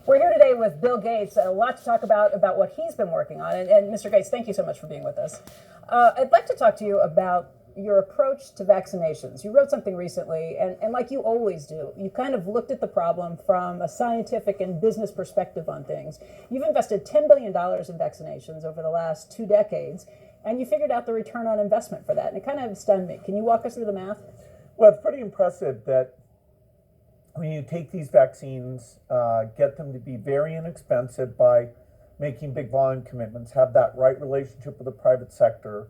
We're here today with Bill Gates. A lot to talk about what he's been working on. And Mr. Gates, thank you so much for being with us. I'd like to talk to you about your approach to vaccinations. You wrote something recently, and like you always do, you kind of looked at the problem from a scientific and business perspective on things. You've invested $10 billion in vaccinations over the last 2 decades, and you figured out the return on investment for that, and it kind of stunned me. Can you walk us through the math? Well, it's pretty impressive that when you take these vaccines, get them to be very inexpensive by making big volume commitments, have that right relationship with the private sector,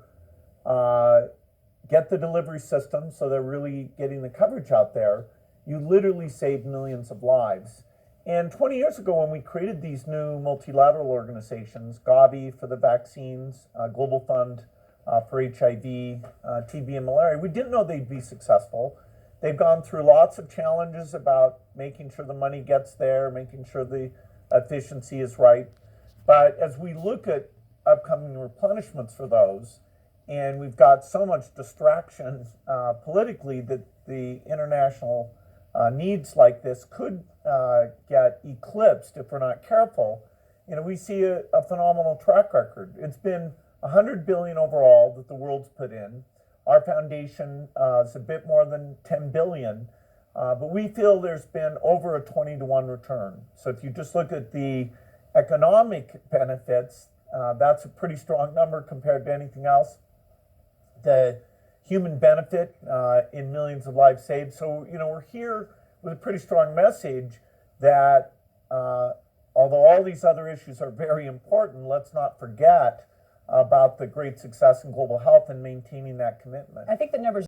get the delivery system so they're really getting the coverage out there, you literally save millions of lives. And 20 years ago, when we created these new multilateral organizations, Gavi for the vaccines, Global Fund for HIV, TB, and malaria, we didn't know they'd be successful. They've gone through lots of challenges about making sure the money gets there, making sure the efficiency is right. But as we look at upcoming replenishments for those, and we've got so much distraction politically that the international needs like this could get eclipsed if we're not careful. You know, we see a phenomenal track record. It's been 100 billion overall that the world's put in. Our foundation is a bit more than 10 billion, but we feel there's been over a 20-to-1 return. So if you just look at the economic benefits, that's a pretty strong number compared to anything else. The human benefit in millions of lives saved. So, you know, we're here with a pretty strong message that although all these other issues are very important, let's not forget about the great success in global health and maintaining that commitment. I think the numbers